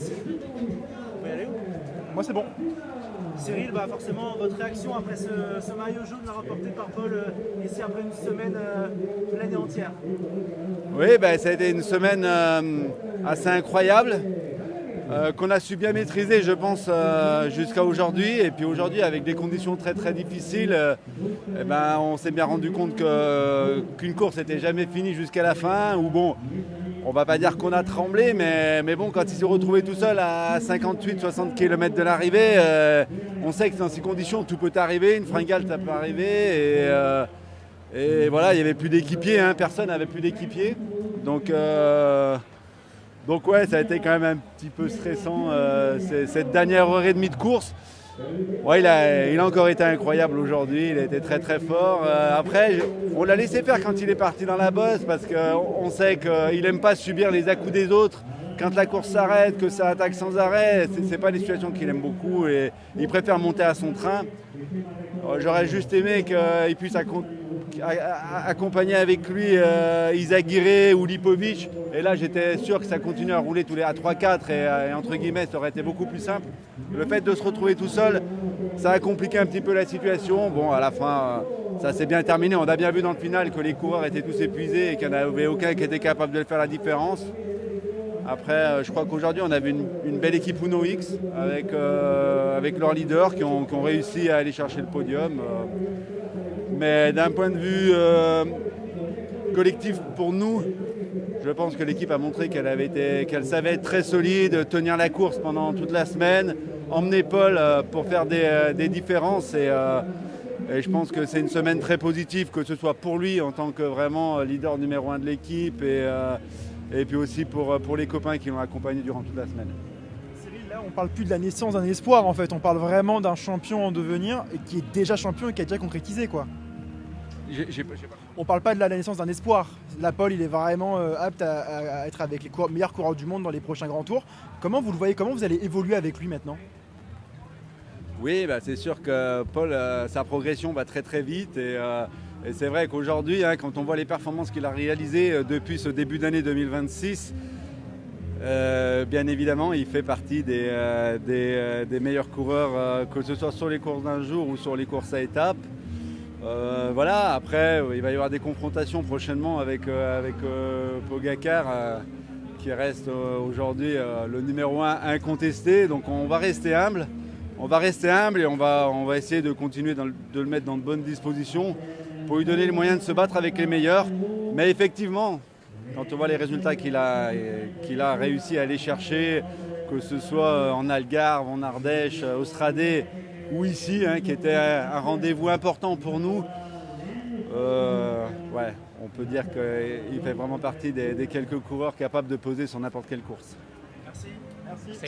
On peut y aller. Moi, c'est bon. Cyril, forcément, votre réaction après ce maillot jaune remporté par Paul ici après une semaine pleine et entière. Oui, ça a été une semaine assez incroyable qu'on a su bien maîtriser, je pense, jusqu'à aujourd'hui. Et puis aujourd'hui, avec des conditions très très difficiles, on s'est bien rendu compte qu'une course n'était jamais finie jusqu'à la fin. Ou bon, on va pas dire qu'on a tremblé, mais bon, quand il s'est retrouvé tout seul à 58-60 km de l'arrivée, on sait que dans ces conditions, tout peut arriver. Une fringale, ça peut arriver. Et voilà, il n'y avait plus d'équipiers, personne n'avait plus d'équipiers. Donc ouais, ça a été quand même un petit peu stressant cette dernière heure et demie de course. Ouais, il a encore été incroyable aujourd'hui, il a été très très fort. Après, on l'a laissé faire quand il est parti dans la bosse parce qu'on sait qu'il n'aime pas subir les à-coups des autres. Quand la course s'arrête, que ça attaque sans arrêt, c'est pas des situations qu'il aime beaucoup et il préfère monter à son train. J'aurais juste aimé qu'il puisse accompagner avec lui Izagirre ou Lipovic. Et là, j'étais sûr que ça continuait à rouler tous les à 3-4 et entre guillemets, ça aurait été beaucoup plus simple. Le fait de se retrouver tout seul, ça a compliqué un petit peu la situation. Bon, à la fin, ça s'est bien terminé. On a bien vu dans le final que les coureurs étaient tous épuisés et qu'il n'y en avait aucun qui était capable de faire la différence. Après, je crois qu'aujourd'hui, on avait une belle équipe Uno X avec leurs leaders qui ont réussi à aller chercher le podium. Mais d'un point de vue collectif pour nous, je pense que l'équipe a montré qu'elle savait être très solide, tenir la course pendant toute la semaine, emmener Paul pour faire des différences. Et je pense que c'est une semaine très positive, que ce soit pour lui en tant que vraiment leader numéro 1 de l'équipe et puis aussi pour les copains qui l'ont accompagné durant toute la semaine. Cyril, là, on parle plus de la naissance d'un espoir, en fait. On parle vraiment d'un champion en devenir et qui est déjà champion et qui a déjà concrétisé, quoi. On parle pas de la naissance d'un espoir. Là, Paul, il est vraiment apte à être avec les meilleurs coureurs du monde dans les prochains grands tours. Comment vous le voyez? Comment vous allez évoluer avec lui maintenant? Oui, c'est sûr que Paul, sa progression va très très vite et c'est vrai qu'aujourd'hui, quand on voit les performances qu'il a réalisées depuis ce début d'année 2026, bien évidemment, il fait partie des meilleurs coureurs, que ce soit sur les courses d'un jour ou sur les courses à étapes. Voilà, après, il va y avoir des confrontations prochainement avec Pogacar, qui reste aujourd'hui le numéro 1 incontesté. Donc on va rester humble. On va rester humble et on va essayer de continuer de le mettre dans de bonnes dispositions pour lui donner les moyens de se battre avec les meilleurs. Mais effectivement, quand on voit les résultats qu'il a réussi à aller chercher, que ce soit en Algarve, en Ardèche, au Stradé ou ici, qui était un rendez-vous important pour nous, on peut dire qu'il fait vraiment partie des quelques coureurs capables de poser sur n'importe quelle course. Merci. Merci.